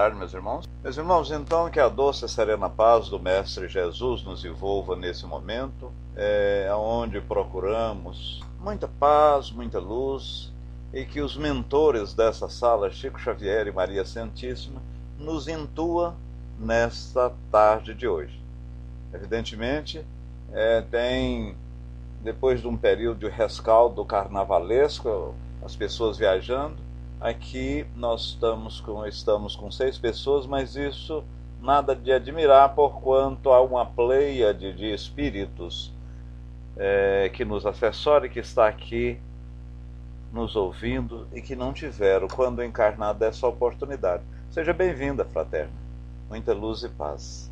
tarde, meus irmãos. Meus irmãos, então, que a doce e serena paz do Mestre Jesus nos envolva nesse momento, onde procuramos muita paz, muita luz, e que os mentores dessa sala, Chico Xavier e Maria Santíssima, nos intua nesta tarde de hoje. Evidentemente, depois de um período de rescaldo carnavalesco, as pessoas viajando, aqui nós estamos com 6 pessoas, mas isso nada de admirar, porquanto há uma pleiade de espíritos que nos assessora e que está aqui nos ouvindo e que não tiveram, quando encarnado, essa oportunidade. Seja bem-vinda, fraterna. Muita luz e paz.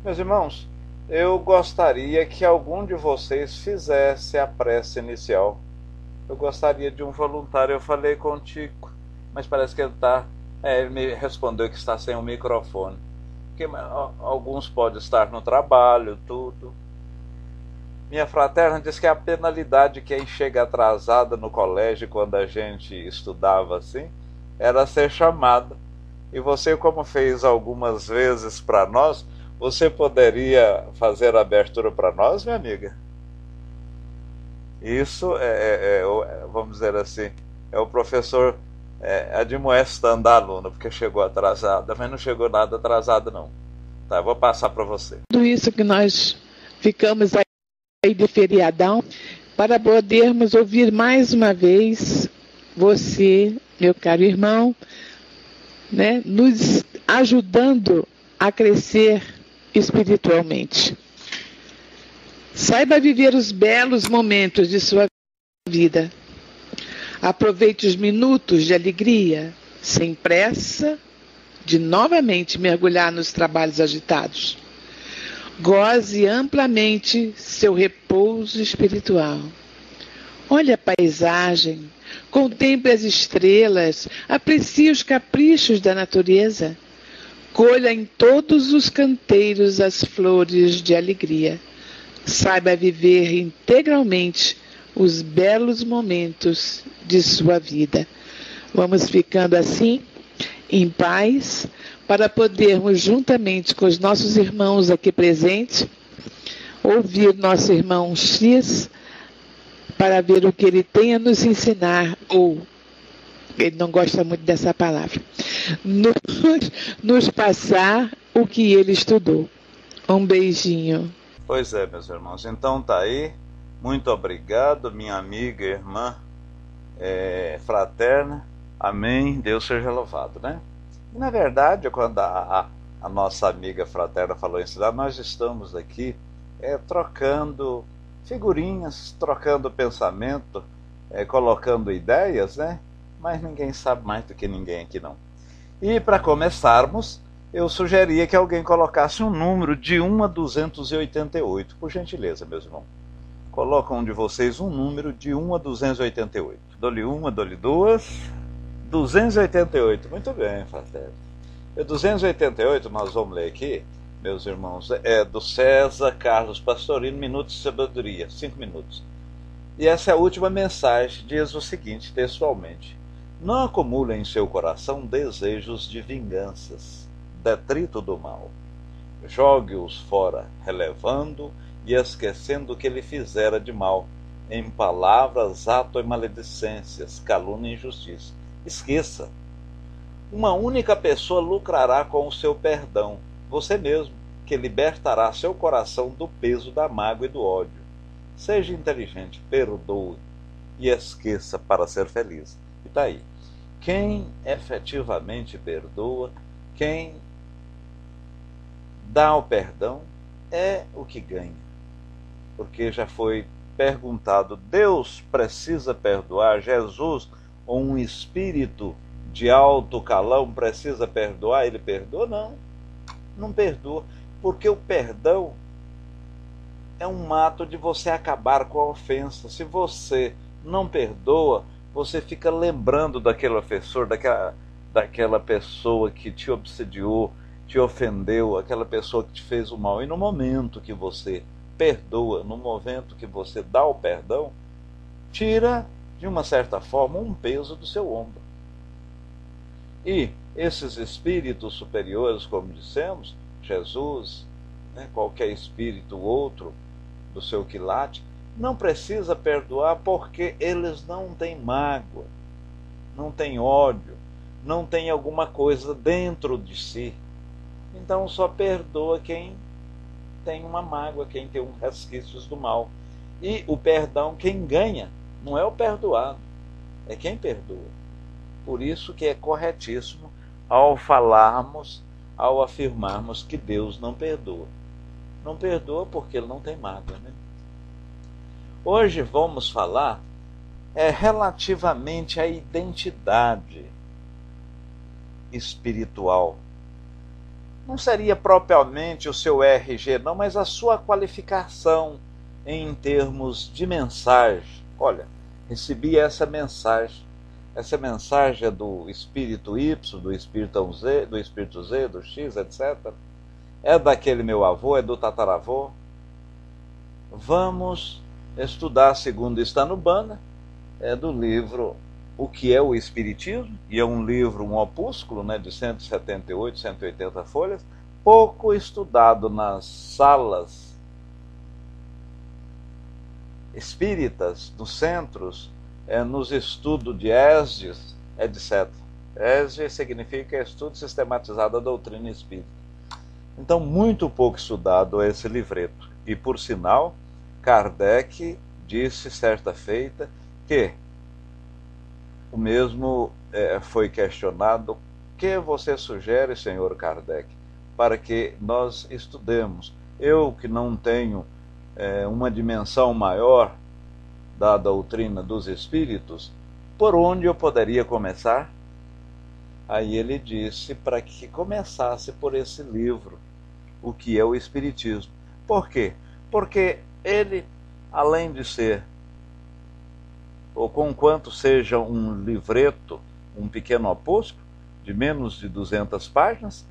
Meus irmãos, eu gostaria que algum de vocês fizesse a prece inicial. Eu gostaria de um voluntário. Eu falei com o Tico, mas parece que ele está... ele me respondeu que está sem o microfone. Porque alguns podem estar no trabalho, tudo. Minha fraterna disse que a penalidade de quem chega atrasada no colégio, quando a gente estudava assim, era ser chamada. E você, como fez algumas vezes para nós, você poderia fazer a abertura para nós, minha amiga? Isso vamos dizer assim, o professor admoestando a aluna, porque chegou atrasada, mas não chegou nada atrasada não. Tá, eu vou passar para você. Tudo isso que nós ficamos aí de feriadão, para podermos ouvir mais uma vez você, meu caro irmão, né, nos ajudando a crescer espiritualmente. Saiba viver os belos momentos de sua vida. Aproveite os minutos de alegria, sem pressa, de novamente mergulhar nos trabalhos agitados. Goze amplamente seu repouso espiritual. Olhe a paisagem, contemple as estrelas, aprecie os caprichos da natureza. Colha em todos os canteiros as flores de alegria. Saiba viver integralmente os belos momentos de sua vida. Vamos ficando assim, em paz, para podermos, juntamente com os nossos irmãos aqui presentes, ouvir nosso irmão X, para ver o que ele tem a nos ensinar, ou, ele não gosta muito dessa palavra, nos passar o que ele estudou. Um beijinho. Pois é, meus irmãos, então tá aí. Muito obrigado, minha amiga, irmã, fraterna. Amém, Deus seja louvado, né? E, na verdade, quando a nossa amiga fraterna falou isso, nós estamos aqui trocando figurinhas, trocando pensamento, colocando ideias, né? Mas ninguém sabe mais do que ninguém aqui, não. E para começarmos, eu sugeria que alguém colocasse um número de 1 a 288, por gentileza, meus irmãos. Coloca um de vocês um número de 1 a 288. Dou-lhe uma, dou-lhe duas. 288, muito bem, fraterno. E 288, nós vamos ler aqui, meus irmãos, é do César Carlos Pastorino, Minutos de Sabedoria, 5 minutos. E essa é a última mensagem, diz o seguinte, textualmente: não acumule em seu coração desejos de vinganças, detrito do mal. Jogue-os fora, relevando e esquecendo o que ele fizera de mal, em palavras, ato e maledicências, calúnia e injustiça. Esqueça. Uma única pessoa lucrará com o seu perdão, você mesmo, que libertará seu coração do peso da mágoa e do ódio. Seja inteligente, perdoe e esqueça para ser feliz. E está aí. Quem efetivamente perdoa, quem dá o perdão, é o que ganha. Porque já foi perguntado, Deus precisa perdoar? Jesus, ou um espírito de alto calão, precisa perdoar? Ele perdoa? Não, não perdoa. Porque o perdão é um ato de você acabar com a ofensa. Se você não perdoa, você fica lembrando daquele ofensor, daquela pessoa que te obsediou, te ofendeu, aquela pessoa que te fez o mal. E no momento que você perdoa, no momento que você dá o perdão, tira, de uma certa forma, um peso do seu ombro. E esses espíritos superiores, como dissemos, Jesus, né, qualquer espírito outro do seu quilate, não precisa perdoar porque eles não têm mágoa, não têm ódio, não têm alguma coisa dentro de si. Então só perdoa quem tem uma mágoa, quem tem resquícios do mal. E o perdão, quem ganha, não é o perdoado, é quem perdoa. Por isso que é corretíssimo ao falarmos, ao afirmarmos que Deus não perdoa. Não perdoa porque ele não tem mágoa, né? Hoje vamos falar relativamente à identidade espiritual. Não seria propriamente o seu RG, não, mas a sua qualificação em termos de mensagem. Olha, recebi essa mensagem. Essa mensagem é do espírito Y, do espírito Z, do X, etc. É daquele meu avô, é do tataravô. Vamos estudar, segundo está no banner, é do livro O que é o Espiritismo, e é um livro, um opúsculo, né, de 178, 180 folhas, pouco estudado nas salas espíritas, nos centros, nos estudos de ESDES, etc. ESDES significa Estudo Sistematizado da Doutrina Espírita. Então, muito pouco estudado esse livreto. E, por sinal, Kardec disse certa feita que o mesmo foi questionado: o que você sugere, senhor Kardec, para que nós estudemos? Eu que não tenho uma dimensão maior da doutrina dos espíritos, por onde eu poderia começar? Aí ele disse para que começasse por esse livro, O que é o Espiritismo. Por quê? Porque ele, além de ser, ou conquanto seja um livreto, um pequeno opúsculo, de menos de 200 páginas,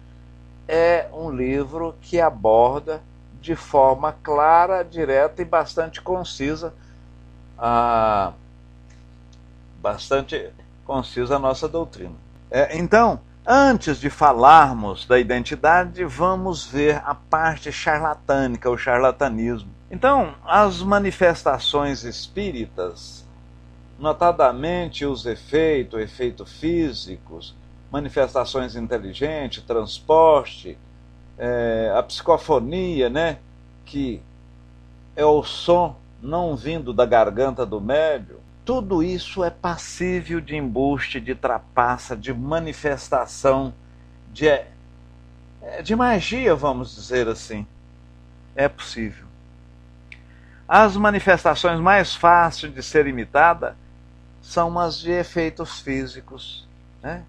é um livro que aborda de forma clara, direta e bastante concisa a nossa doutrina. Então, antes de falarmos da identidade, vamos ver a parte charlatânica, o charlatanismo. Então, as manifestações espíritas, notadamente os efeitos físicos, manifestações inteligentes, transporte, a psicofonia, né, que é o som não vindo da garganta do médium, tudo isso é passível de embuste, de trapaça, de manifestação, de magia, vamos dizer assim. É possível. As manifestações mais fáceis de ser imitada são as de efeitos físicos, né?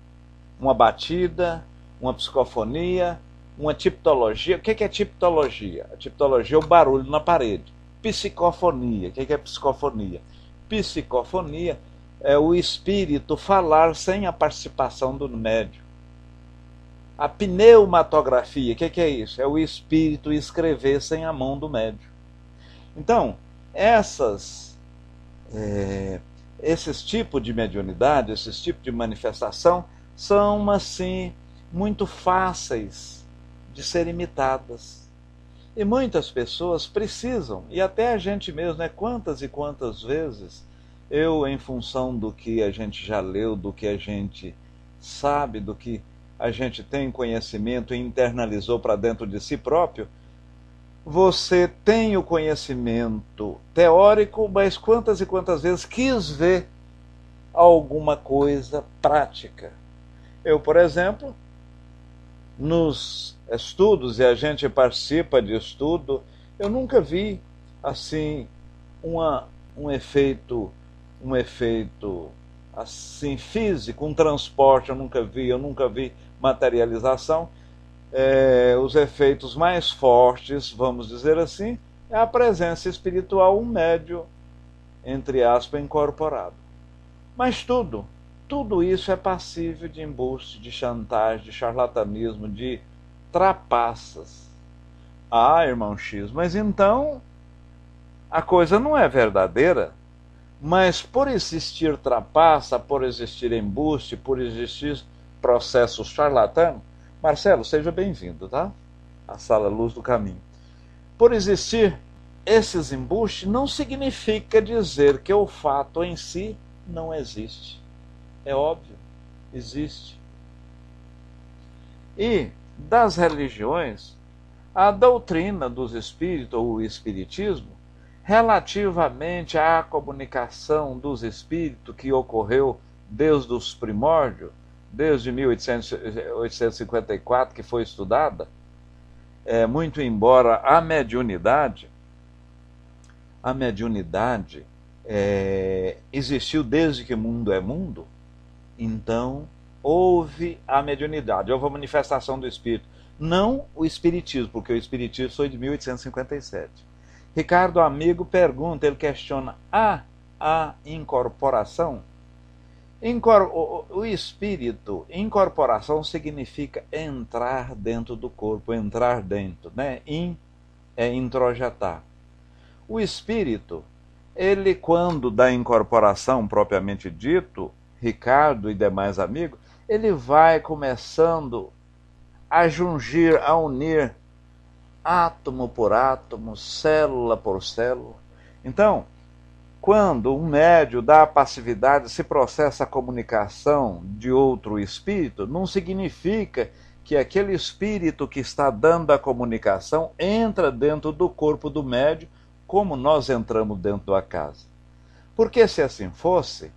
Uma batida, uma psicofonia, uma tipologia. O que é tipologia? A tipologia é o barulho na parede. Psicofonia. O que é psicofonia? Psicofonia é o espírito falar sem a participação do médium. A pneumatografia, o que é isso? É o espírito escrever sem a mão do médium. Então, esses tipos de mediunidade, esses tipos de manifestação, são, assim, muito fáceis de ser imitadas. E muitas pessoas precisam, e até a gente mesmo, né? Quantas e quantas vezes eu, em função do que a gente já leu, do que a gente sabe, do que a gente tem conhecimento e internalizou para dentro de si próprio, você tem o conhecimento teórico, mas quantas e quantas vezes quis ver alguma coisa prática. Eu, por exemplo, nos estudos, e a gente participa de estudo, eu nunca vi assim um efeito assim físico, um transporte, eu nunca vi materialização. Os efeitos mais fortes, vamos dizer assim, é a presença espiritual, um médium, entre aspas, incorporado. Mas tudo isso é passível de embuste, de chantagem, de charlatanismo, de trapaças. Ah, irmão X, mas então a coisa não é verdadeira. Mas por existir trapaça, por existir embuste, por existir processo charlatano, Marcelo, seja bem-vindo, tá? A Sala Luz do Caminho. Por existir esses embustes, não significa dizer que o fato em si não existe. É óbvio, existe. E das religiões, a doutrina dos espíritos, ou o espiritismo, relativamente à comunicação dos espíritos que ocorreu desde os primórdios, desde 1854, que foi estudada, muito embora a mediunidade existiu desde que o mundo é mundo, então houve a mediunidade, houve a manifestação do espírito. Não o espiritismo, porque o espiritismo foi de 1857. Ricardo Amigo pergunta, ele questiona a incorporação. O espírito, incorporação significa entrar dentro do corpo, entrar dentro, né? É introjetar. O espírito, ele quando da incorporação propriamente dito, Ricardo e demais amigos, ele vai começando a jungir, a unir átomo por átomo, célula por célula. Então, quando um médium dá passividade, se processa a comunicação de outro espírito, não significa que aquele espírito que está dando a comunicação entra dentro do corpo do médium, como nós entramos dentro da casa. Porque se assim fosse,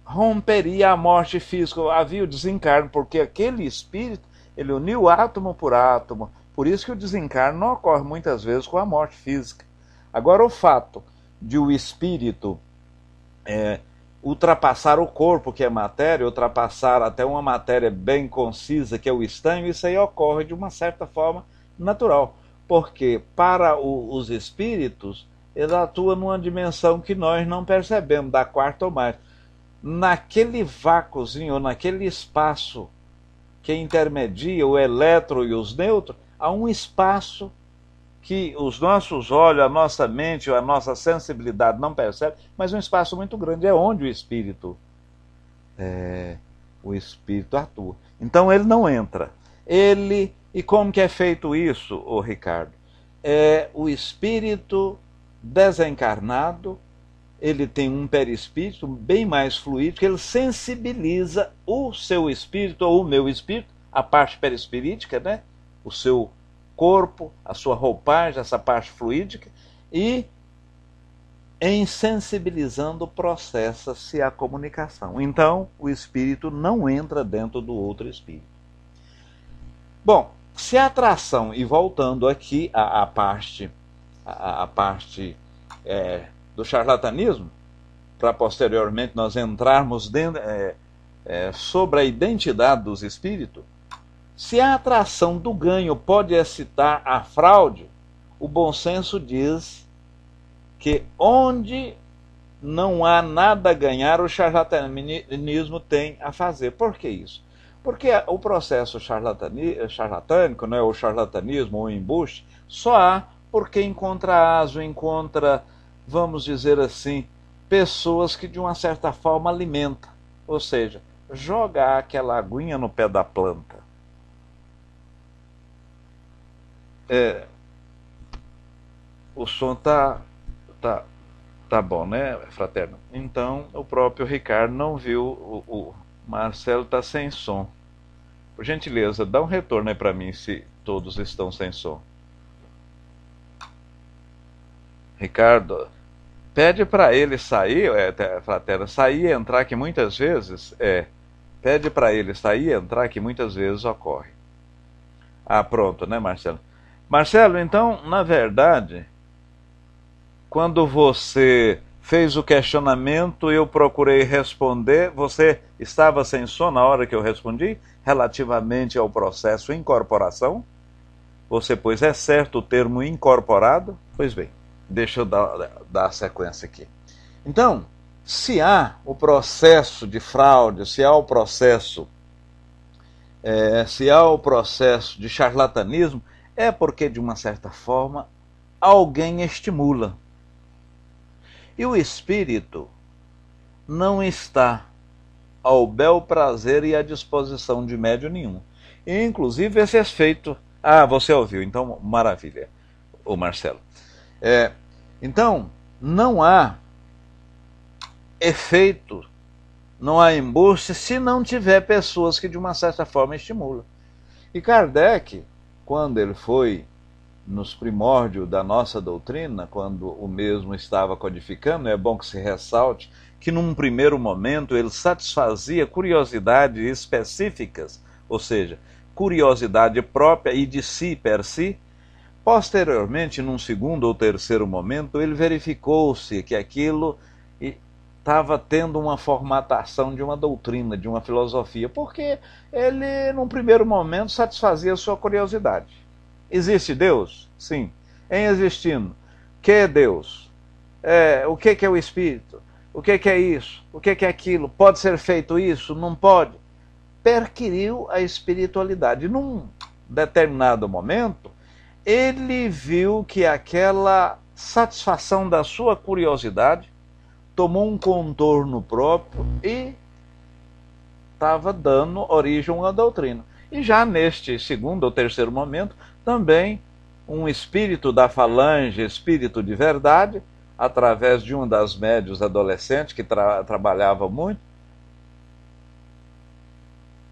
romperia a morte física, havia o desencarno, porque aquele espírito, ele uniu átomo por átomo. Por isso que o desencarno não ocorre muitas vezes com a morte física. Agora, o fato de o espírito ultrapassar o corpo, que é matéria, ultrapassar até uma matéria bem concisa, que é o estanho, isso aí ocorre de uma certa forma natural. Porque para os espíritos, ele atua numa dimensão que nós não percebemos, da quarta ou mais. Naquele vácuozinho, ou naquele espaço que intermedia o elétron e os nêutrons, há um espaço que os nossos olhos, a nossa mente, a nossa sensibilidade não percebe, mas um espaço muito grande, é onde o espírito atua. Então ele não entra. E como que é feito isso, Ricardo? O espírito desencarnado, ele tem um perispírito bem mais fluídico, ele sensibiliza o seu espírito, ou o meu espírito, a parte perispirítica, né? O seu corpo, a sua roupagem, essa parte fluídica, e em sensibilizando processa-se a comunicação. Então, o espírito não entra dentro do outro espírito. Bom, se a atração, e voltando aqui à parte do charlatanismo, para posteriormente nós entrarmos sobre a identidade dos espíritos, se a atração do ganho pode excitar a fraude, o bom senso diz que onde não há nada a ganhar, o charlatanismo tem a fazer. Por que isso? Porque o processo charlatânico, né, o charlatanismo ou o embuste, só há porque encontra aso, encontra, vamos dizer assim, pessoas que de uma certa forma alimentam. Ou seja, jogar aquela aguinha no pé da planta. O som tá bom, né, fraterno? Então, o próprio Ricardo não viu, o Marcelo está sem som. Por gentileza, dá um retorno aí para mim se todos estão sem som. Ricardo, pede para ele sair, fraterno, sair e entrar, que muitas vezes pede para ele sair e entrar, que muitas vezes ocorre. Pronto, né, Marcelo? Marcelo, então, na verdade, quando você fez o questionamento, eu procurei responder, você estava sem som na hora que eu respondi, relativamente ao processo incorporação? Você pôs, é certo o termo incorporado? Pois bem, deixa eu dar a sequência aqui. Então, se há o processo de fraude, se há o processo de charlatanismo, é porque, de uma certa forma, alguém estimula. E o espírito não está ao bel prazer e à disposição de médium nenhum. E, inclusive, esse efeito... Ah, você ouviu, então maravilha, o Marcelo. Então, não há efeito, não há embuste se não tiver pessoas que de uma certa forma estimulam. E Kardec, quando ele foi nos primórdios da nossa doutrina, quando o mesmo estava codificando, é bom que se ressalte que num primeiro momento ele satisfazia curiosidades específicas, ou seja, curiosidade própria e de si per si. Posteriormente, num segundo ou terceiro momento, ele verificou-se que aquilo estava tendo uma formatação de uma doutrina, de uma filosofia, porque ele, num primeiro momento, satisfazia a sua curiosidade. Existe Deus? Sim. Em existindo, o que é Deus? O que é o Espírito? O que é isso? O que é aquilo? Pode ser feito isso? Não pode? Perquiriu a espiritualidade. Num determinado momento, ele viu que aquela satisfação da sua curiosidade tomou um contorno próprio e estava dando origem a uma doutrina. E já neste segundo ou terceiro momento, também um espírito da falange, espírito de verdade, através de uma das médiuns adolescentes que trabalhava muito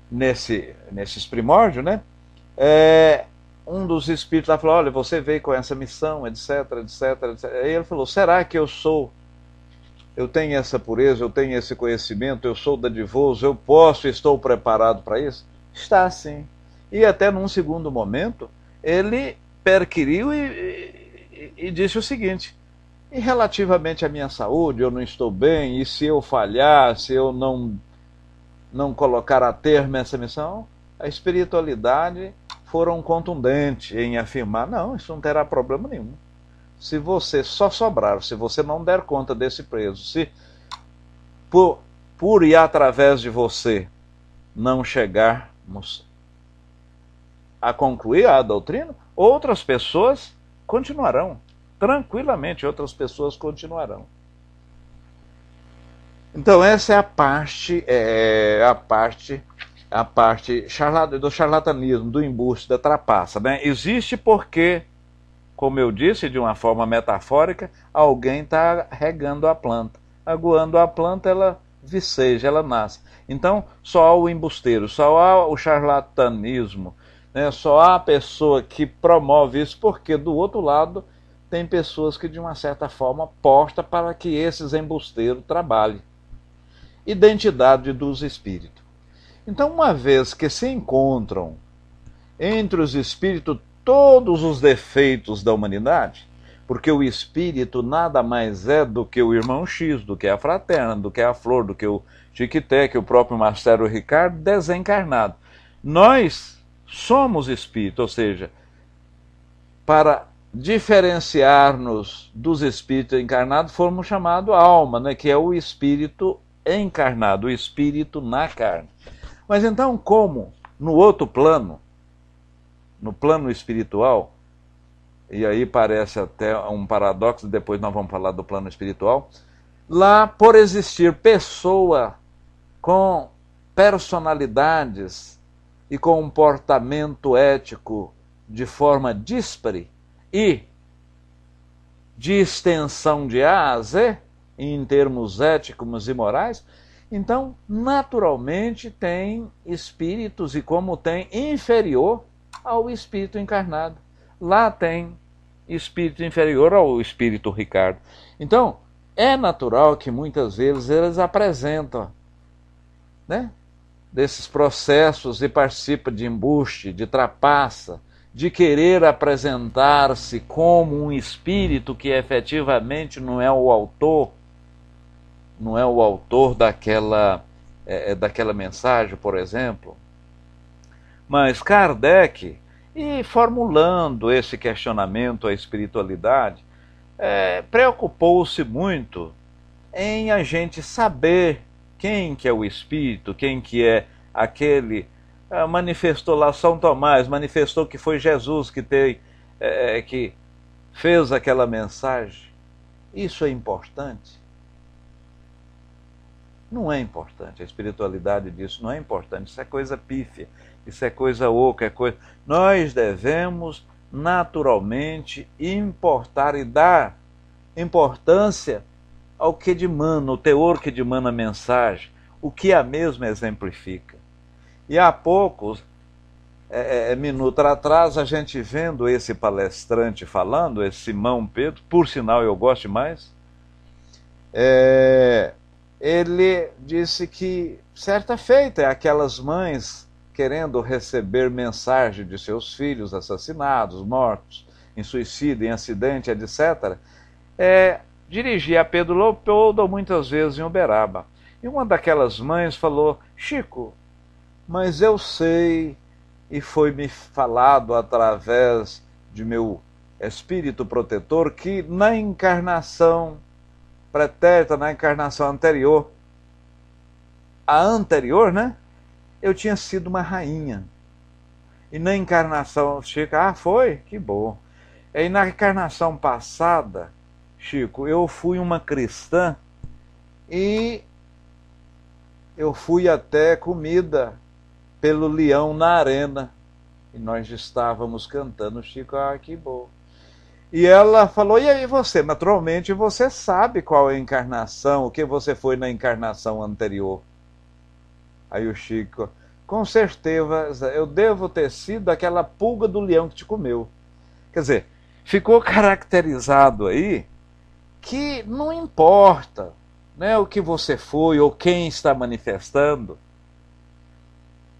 nesses primórdios, né? Um dos espíritos lá falou: olha, você veio com essa missão, etc, etc, etc. Aí ele falou: será que eu tenho essa pureza, eu tenho esse conhecimento, eu sou dadivoso, eu estou preparado para isso? Está sim. E até num segundo momento, ele perquiriu e disse o seguinte: e relativamente à minha saúde, eu não estou bem, e se eu falhar, se eu não colocar a termo essa missão, a espiritualidade foram contundentes em afirmar: não, isso não terá problema nenhum. Se você só sobrar, se você não der conta desse preso, se por e através de você não chegarmos a concluir a doutrina, outras pessoas continuarão. Tranquilamente, outras pessoas continuarão. Então essa é a parte do charlatanismo, do embuste, da trapaça, né? Existe porque, como eu disse, de uma forma metafórica, alguém está regando a planta. Aguando a planta, ela viceja, ela nasce. Então, só há o embusteiro, só há o charlatanismo, né? Só há a pessoa que promove isso, porque do outro lado tem pessoas que, de uma certa forma, postam para que esses embusteiros trabalhem. Identidade dos espíritos. Então, uma vez que se encontram entre os espíritos todos os defeitos da humanidade, porque o espírito nada mais é do que o irmão X, do que a fraterna, do que a Flor, do que o Chiquité, que o próprio Marcelo Ricardo, desencarnado. Nós somos espírito, ou seja, para diferenciar-nos dos espíritos encarnados, fomos chamados alma, né, que é o espírito encarnado, o espírito na carne. Mas então, como no outro plano, no plano espiritual, e aí parece até um paradoxo, depois nós vamos falar do plano espiritual, lá, por existir pessoa com personalidades e comportamento ético de forma díspare e de extensão de A a Z, em termos éticos e morais, então, naturalmente, tem espíritos, e como tem inferior ao espírito encarnado. Lá tem espírito inferior ao espírito Ricardo. Então, é natural que muitas vezes eles apresentam, né, desses processos e participam de embuste, de trapaça, de querer apresentar-se como um espírito que efetivamente não é o autor, daquela mensagem, por exemplo. Mas Kardec, e formulando esse questionamento à espiritualidade, preocupou-se muito em a gente saber quem que é o espírito, quem que é aquele. Manifestou lá São Tomás, manifestou que foi Jesus que fez aquela mensagem. Isso é importante. Não é importante. A espiritualidade disso não é importante. Isso é coisa pífia. Isso é coisa oca. É coisa... Nós devemos naturalmente importar e dar importância ao que dimana, o teor que dimana a mensagem, o que a mesma exemplifica. E há poucos minutos atrás, a gente vendo esse palestrante falando, esse Simão Pedro, por sinal eu gosto demais, ele disse que certa feita aquelas mães querendo receber mensagem de seus filhos assassinados, mortos, em suicídio, em acidente, etc., dirigia a Pedro Leopoldo muitas vezes em Uberaba. E uma daquelas mães falou: Chico, mas eu sei, e foi me falado através de meu espírito protetor, que na encarnação pretérita, na encarnação anterior, a anterior, né? Eu tinha sido uma rainha. E na encarnação, Chico, foi? Que bom. E na encarnação passada, Chico, eu fui uma cristã e eu fui até comida pelo leão na arena. E nós estávamos cantando, Chico, que bom. E ela falou: e aí você? Naturalmente você sabe qual é a encarnação, o que você foi na encarnação anterior. Aí o Chico: com certeza, eu devo ter sido aquela pulga do leão que te comeu. Quer dizer, ficou caracterizado aí que não importa, né, o que você foi ou quem está manifestando,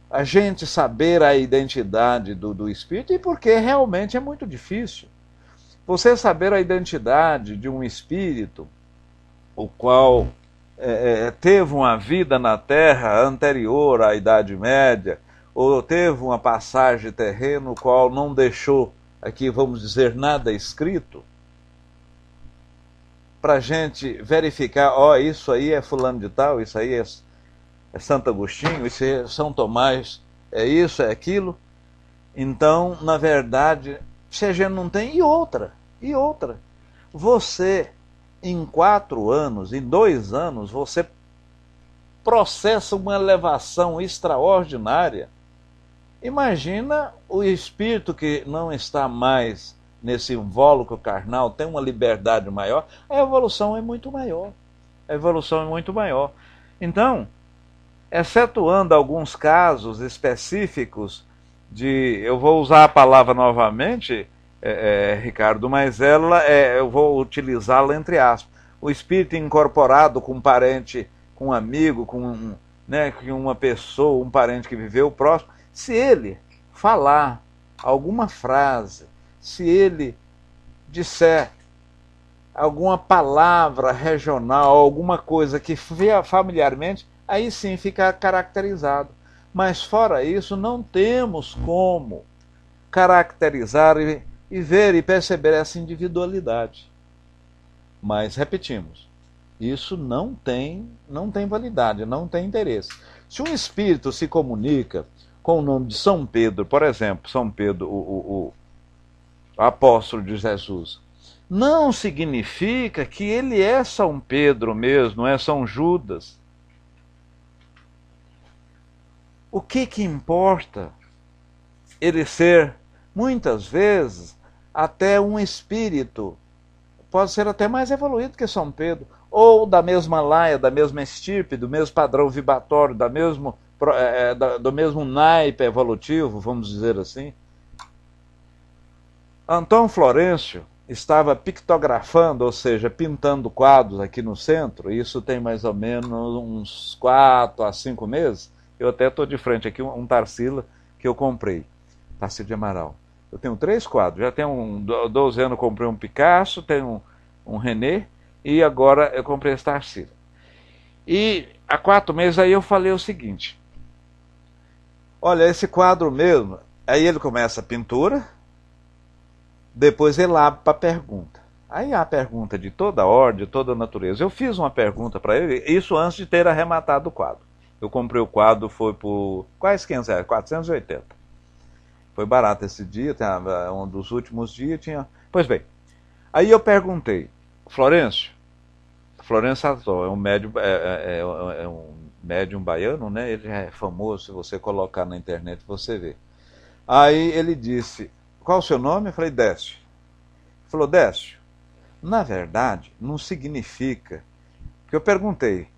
a gente saber a identidade do espírito, e porque realmente é muito difícil. Você saber a identidade de um espírito, o qual teve uma vida na Terra anterior à Idade Média, ou teve uma passagem terrena, o qual não deixou aqui, vamos dizer, nada escrito, para a gente verificar, isso aí é fulano de tal, isso aí é Santo Agostinho, isso é São Tomás, é isso, é aquilo. Então, na verdade, se a gente não tem, e outra, você, em 4 anos, em 2 anos, você processa uma elevação extraordinária. Imagina o espírito que não está mais nesse invólucro carnal, tem uma liberdade maior, a evolução é muito maior. Então, excetuando alguns casos específicos eu vou usar a palavra novamente, Ricardo, mas eu vou utilizá-la entre aspas. O espírito incorporado com um parente, com um amigo, com uma pessoa, um parente que viveu próximo, se ele falar alguma frase, se ele disser alguma palavra regional, alguma coisa que familiarmente, aí sim fica caracterizado. Mas fora isso, não temos como caracterizar e ver e perceber essa individualidade. Mas, repetimos, isso não tem validade, não tem interesse. Se um espírito se comunica com o nome de São Pedro, por exemplo, São Pedro, o apóstolo de Jesus, não significa que ele é São Pedro mesmo, não é São Judas. O que importa ele ser, muitas vezes, até um espírito, pode ser até mais evoluído que São Pedro, ou da mesma laia, da mesma estirpe, do mesmo padrão vibratório, do mesmo naipe evolutivo, vamos dizer assim. Antônio Florencio estava pictografando, ou seja, pintando quadros aqui no centro, isso tem mais ou menos uns 4 a 5 meses. Eu até estou de frente aqui, um Tarsila que eu comprei, Tarsila de Amaral. Eu tenho 3 quadros, já tenho 12 anos eu comprei um Picasso, tenho um René, e agora eu comprei esse Tarsila. E há 4 meses aí eu falei o seguinte: olha, esse quadro mesmo, aí ele começa a pintura, depois ele abre para a pergunta. Aí há a pergunta de toda a ordem, de toda a natureza. Eu fiz uma pergunta para ele, isso antes de ter arrematado o quadro. Eu comprei o quadro, foi por quase 500 reais, 480. Foi barato esse dia, um dos últimos dias tinha... Pois bem, aí eu perguntei: Florencio, Florencio Anton, é um médium, é um médium baiano, né? Ele é famoso, se você colocar na internet você vê. Aí ele disse, qual o seu nome? Eu falei, Décio. Ele falou, Décio, na verdade, não significa que eu perguntei,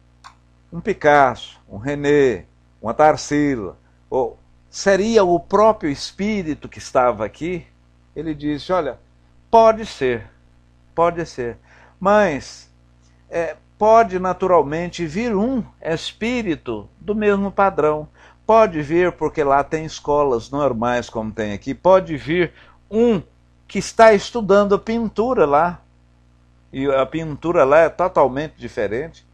um Picasso, um René, uma Tarsila, ou seria o próprio espírito que estava aqui? Ele disse, olha, pode ser, mas pode naturalmente vir um espírito do mesmo padrão. Pode vir, porque lá tem escolas normais como tem aqui, pode vir um que está estudando pintura lá, e a pintura lá é totalmente diferente.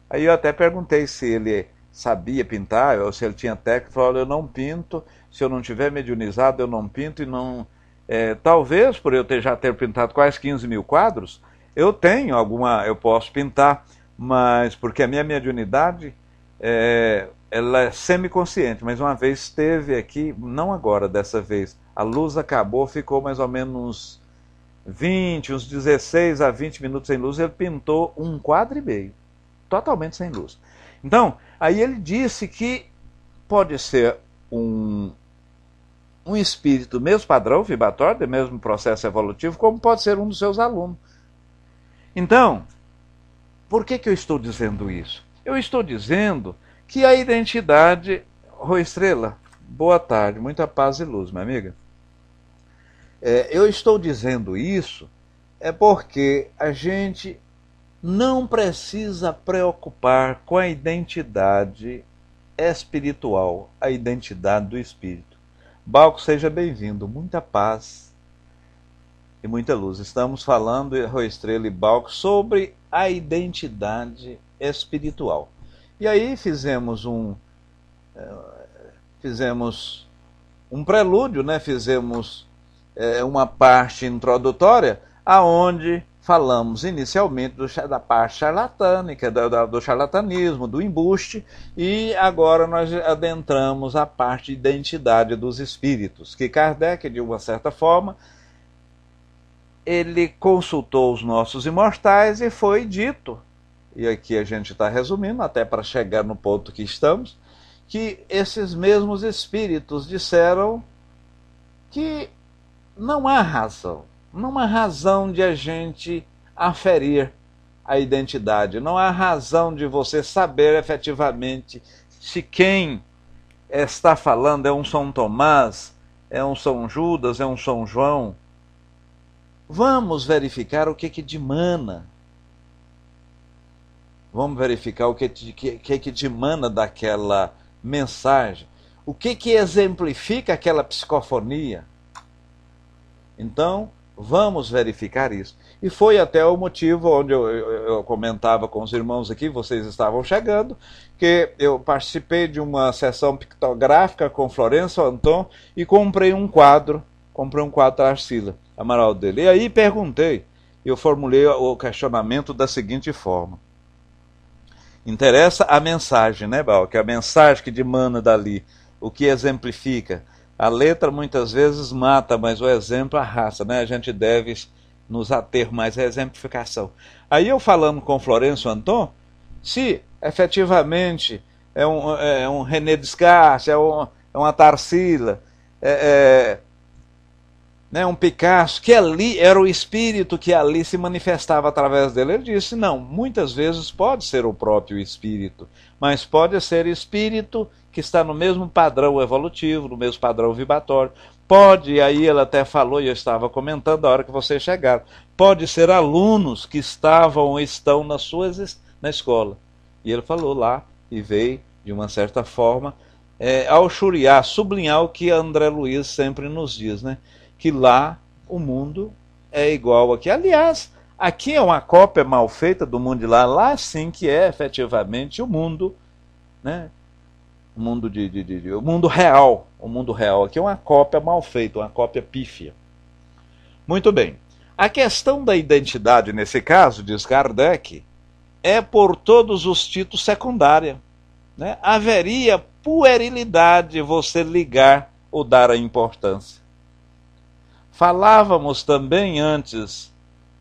Aí eu até perguntei se ele sabia pintar, ou se ele tinha técnica. Ele falou, olha, eu não pinto, se eu não tiver mediunizado eu não pinto, e não... talvez por eu já ter pintado quase 15 mil quadros, eu posso pintar, mas porque a minha mediunidade, ela é semiconsciente, mas uma vez esteve aqui, não agora, dessa vez, a luz acabou, ficou mais ou menos uns 16 a 20 minutos sem luz, ele pintou 1,5 quadro, totalmente sem luz. Então, aí ele disse que pode ser um espírito do mesmo padrão vibratório, do mesmo processo evolutivo, como pode ser um dos seus alunos. Então, por que eu estou dizendo isso? Eu estou dizendo que a identidade... Rô Estrela, boa tarde, muita paz e luz, minha amiga. Eu estou dizendo isso porque a gente não precisa preocupar com a identidade espiritual, a identidade do espírito. Balco, seja bem-vindo, muita paz e muita luz. Estamos falando, Rô Estrela e Balco, sobre a identidade espiritual. E aí fizemos um prelúdio, né? Fizemos uma parte introdutória, aonde falamos inicialmente da parte charlatânica, do charlatanismo, do embuste, e agora nós adentramos a parte de identidade dos espíritos, que Kardec, de uma certa forma, ele consultou os nossos imortais e foi dito, e aqui a gente está resumindo, até para chegar no ponto que estamos, que esses mesmos espíritos disseram que não há razão de a gente aferir a identidade, não há razão de você saber efetivamente se quem está falando é um São Tomás, é um São Judas, é um São João. Vamos verificar o que dimana. Vamos verificar o que dimana daquela mensagem. O que exemplifica aquela psicofonia. Então, vamos verificar isso. E foi até o motivo onde eu comentava com os irmãos aqui, vocês estavam chegando, que eu participei de uma sessão pictográfica com Florencio Anton e comprei um quadro Tarsila, Amaral dele. E aí perguntei, eu formulei o questionamento da seguinte forma. Interessa a mensagem, né, Bal? Que é a mensagem que dimana dali, o que exemplifica. A letra muitas vezes mata, mas o exemplo arrasta, né? A gente deve nos ater mais à exemplificação. Aí eu falando com Florencio Anton, se efetivamente é um René Descartes, é uma Tarsila, né, um Picasso, que ali era o espírito que ali se manifestava através dele. Ele disse, não, muitas vezes pode ser o próprio espírito, mas pode ser espírito que está no mesmo padrão evolutivo, no mesmo padrão vibratório. Pode, aí ele até falou, e eu estava comentando a hora que vocês chegaram, pode ser alunos que estavam ou estão na escola. E ele falou lá, e veio, de uma certa forma, auxuriar, sublinhar o que André Luiz sempre nos diz, né? Que lá o mundo é igual aqui. Aliás, aqui é uma cópia mal feita do mundo de lá, lá sim que é efetivamente o mundo, né? O mundo real. O mundo real aqui é uma cópia mal feita, uma cópia pífia. Muito bem. A questão da identidade, nesse caso, diz Kardec, é por todos os títulos secundária. Né? Haveria puerilidade você ligar ou dar a importância. Falávamos também antes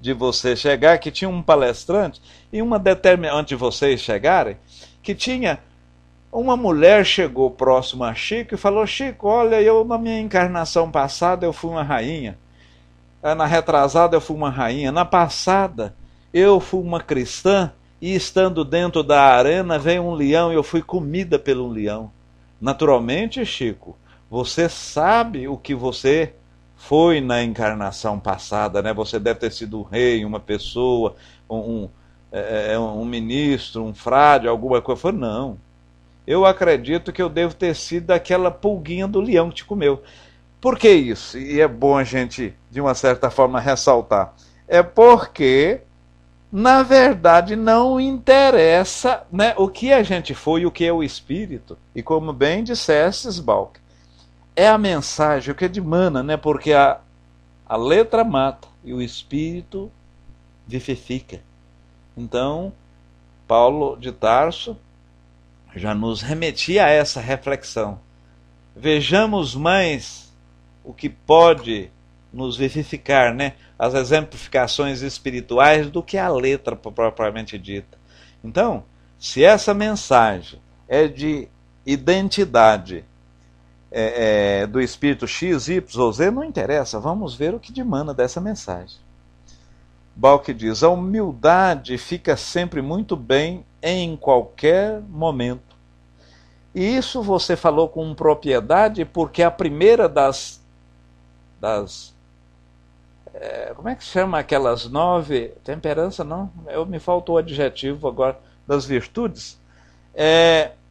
de você chegar, que tinha um palestrante, e antes de vocês chegarem, que tinha uma mulher chegou próximo a Chico e falou: Chico, olha, eu na minha encarnação passada eu fui uma rainha, na retrasada eu fui uma rainha, na passada eu fui uma cristã, e estando dentro da arena veio um leão e eu fui comida pelo leão. Naturalmente, Chico, você sabe o que você foi na encarnação passada, né? Você deve ter sido um rei, uma pessoa, um ministro, um frade, alguma coisa. Eu falei: não, eu acredito que eu devo ter sido aquela pulguinha do leão que te comeu. Por que isso? E é bom a gente, de uma certa forma, ressaltar. É porque, na verdade, não interessa, né, o que a gente foi, o que é o espírito. E como bem dissestes, Balk, é a mensagem, o que dimana, né? Porque a letra mata e o espírito vivifica. Então, Paulo de Tarso já nos remetia a essa reflexão. Vejamos mais o que pode nos vivificar, né? As exemplificações espirituais do que a letra propriamente dita. Então, se essa mensagem é de identidade do espírito X, Y, Z, não interessa, vamos ver o que dimana dessa mensagem. Balk diz: a humildade fica sempre muito bem em qualquer momento. E isso você falou com propriedade, porque a primeira como é que se chama aquelas 9? Temperança, não? Me faltou o adjetivo agora. Das virtudes.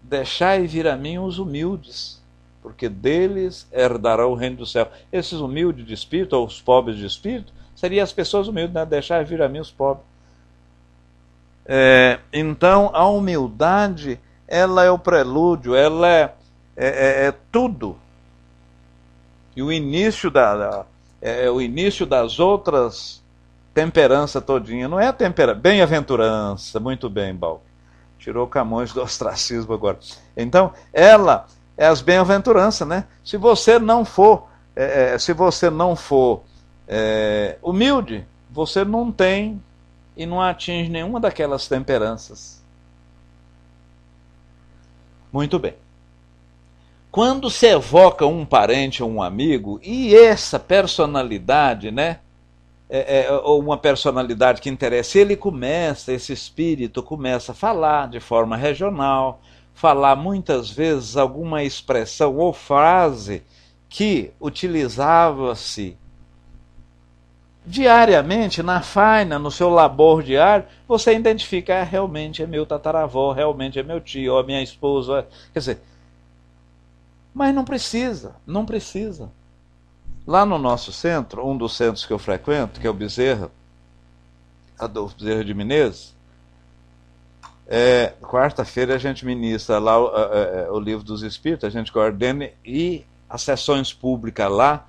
Deixai vir a mim os humildes, porque deles herdarão o reino do céu. Esses humildes de espírito, ou os pobres de espírito, seriam as pessoas humildes, né? Deixai vir a mim os pobres. Então, a humildade, ela é o prelúdio, ela é tudo. E o início o início das outras temperança todinha. Não é a temperança, bem-aventurança, muito bem, Balk. Tirou Camões do ostracismo agora. Então, ela é as bem-aventuranças, né? Se você não for, humilde, você não tem e não atinge nenhuma daquelas temperanças. Muito bem. Quando se evoca um parente ou um amigo, e essa personalidade, né, ou uma personalidade que interessa, esse espírito começa a falar de forma regional, falar muitas vezes alguma expressão ou frase que utilizava-se diariamente, na faina, no seu labor diário, você identifica: realmente é meu tataravó, realmente é meu tio, ou minha esposa. Quer dizer, mas não precisa. Lá no nosso centro, um dos centros que eu frequento, que é o Bezerra, Adolfo Bezerra de Menezes, quarta-feira a gente ministra lá o Livro dos Espíritos, a gente coordena, e as sessões públicas lá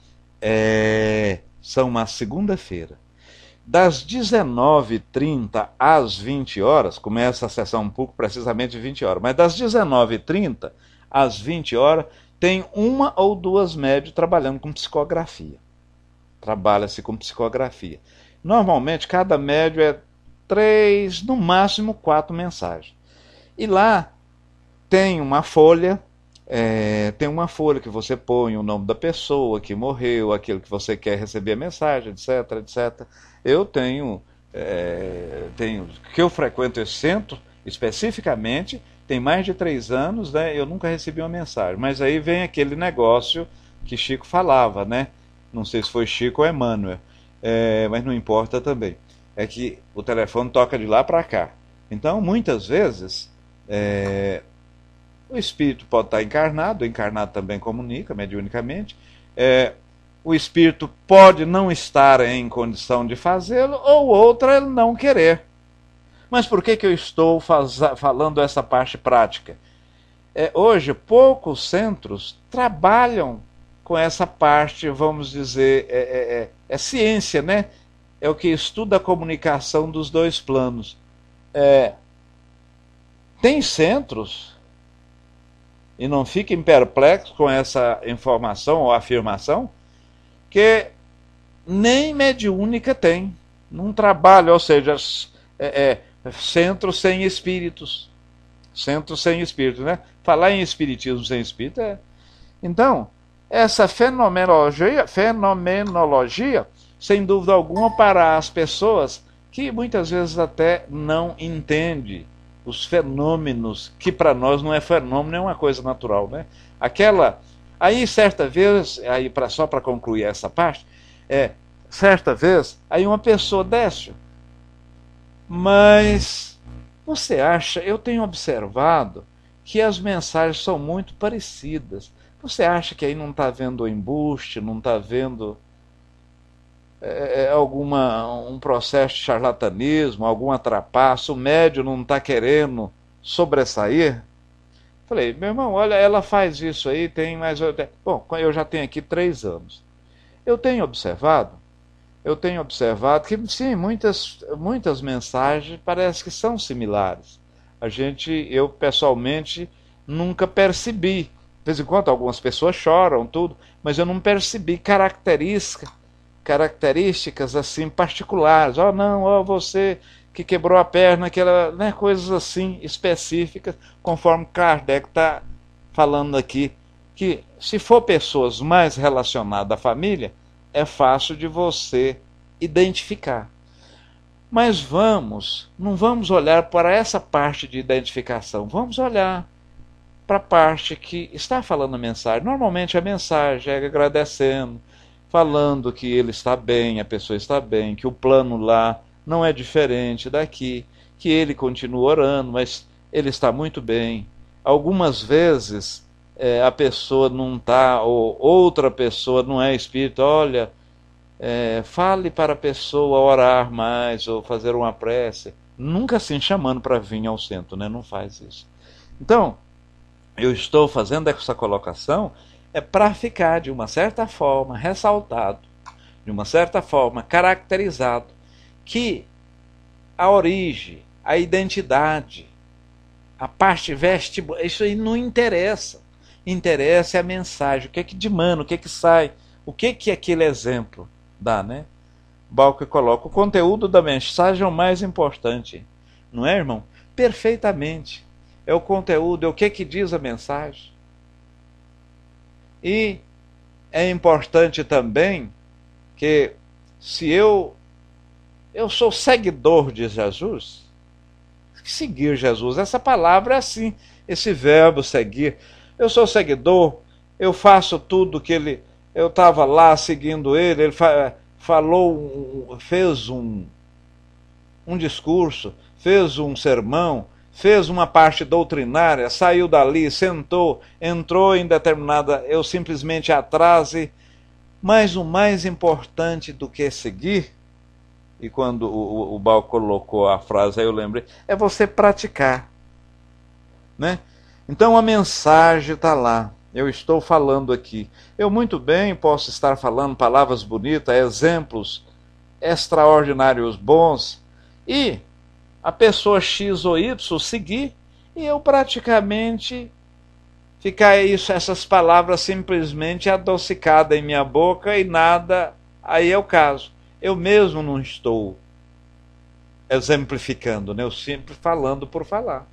são uma segunda-feira. Das 19h30 às 20 horas, começa a sessão pública precisamente 20 horas, mas das 19h30 às 20 horas, tem uma ou duas médios trabalhando com psicografia. Trabalha-se com psicografia. Normalmente, cada médio é 3, no máximo 4 mensagens. E lá tem uma folha, que você põe o nome da pessoa que morreu, aquilo que você quer receber a mensagem, etc, etc. Eu tenho que eu frequento esse centro, especificamente, tem mais de 3 anos, né? Eu nunca recebi uma mensagem. Mas aí vem aquele negócio que Chico falava, né? Não sei se foi Chico ou Emmanuel, mas não importa também. É que o telefone toca de lá para cá. Então, muitas vezes, o espírito pode estar encarnado, o encarnado também comunica mediunicamente. O espírito pode não estar em condição de fazê-lo, ou outra, ele não querer. Mas por que eu estou falando essa parte prática? Hoje, poucos centros trabalham com essa parte, vamos dizer, ciência, né? É o que estuda a comunicação dos dois planos. Tem centros, e não fiquem perplexos com essa informação ou afirmação, que nem mediúnica tem. num trabalho, ou seja, centro sem espíritos. Centro sem espíritos, né? Falar em espiritismo sem espírito é... Então, essa fenomenologia, sem dúvida alguma, para as pessoas que muitas vezes até não entendem os fenômenos, que para nós não é fenômeno, é uma coisa natural, né? Aí certa vez, só para concluir essa parte, certa vez, aí uma pessoa desce, mas você acha, eu tenho observado que as mensagens são muito parecidas. Você acha que aí não está vendo o embuste, não está vendo um processo de charlatanismo, algum atrapasso, o médium não está querendo sobressair? Falei, meu irmão, olha, ela faz isso aí, tem mais... Bom, eu já tenho aqui 3 anos. Eu tenho observado que, sim, muitas mensagens parece que são similares. Eu pessoalmente nunca percebi. De vez em quando algumas pessoas choram, tudo, mas eu não percebi características assim particulares. Não, você que quebrou a perna, né, coisas assim específicas, conforme Kardec está falando aqui, que se for pessoas mais relacionadas à família, é fácil de você identificar. Mas não vamos olhar para essa parte de identificação, vamos olhar para a parte que está falando a mensagem. Normalmente a mensagem é agradecendo, falando que ele está bem, a pessoa está bem, que o plano lá não é diferente daqui, que ele continua orando, mas ele está muito bem. Algumas vezes a pessoa não está, ou outra pessoa não é espírita, olha, fale para a pessoa orar mais, ou fazer uma prece, nunca assim chamando para vir ao centro, né? Não faz isso. Então, eu estou fazendo essa colocação para ficar, de uma certa forma, ressaltado, de uma certa forma, caracterizado, que a origem, a identidade, a parte vestibular, isso aí não interessa. Interessa a mensagem, o que é que dimana, o que é que sai, o que é aquele exemplo dá, né? Balker coloca, o conteúdo da mensagem é o mais importante. Não é, irmão? Perfeitamente. É o conteúdo, é o que diz a mensagem. E é importante também que, se eu sou seguidor de Jesus, seguir Jesus, essa palavra é assim, esse verbo seguir. Eu sou seguidor, eu faço tudo que ele... Eu estava lá seguindo ele fez um discurso, fez um sermão, fez uma parte doutrinária, saiu dali, sentou, entrou em determinada... Eu simplesmente atrase. Mas o mais importante do que seguir, e quando o Bal colocou a frase, aí eu lembrei, é você praticar, né? Então a mensagem está lá. Eu estou falando aqui. Eu muito bem posso estar falando palavras bonitas, exemplos extraordinários bons, e a pessoa X ou Y seguir, e eu praticamente ficar essas palavras simplesmente adocicadas em minha boca e nada, aí é o caso. Eu mesmo não estou exemplificando, né? Eu sempre falando por falar.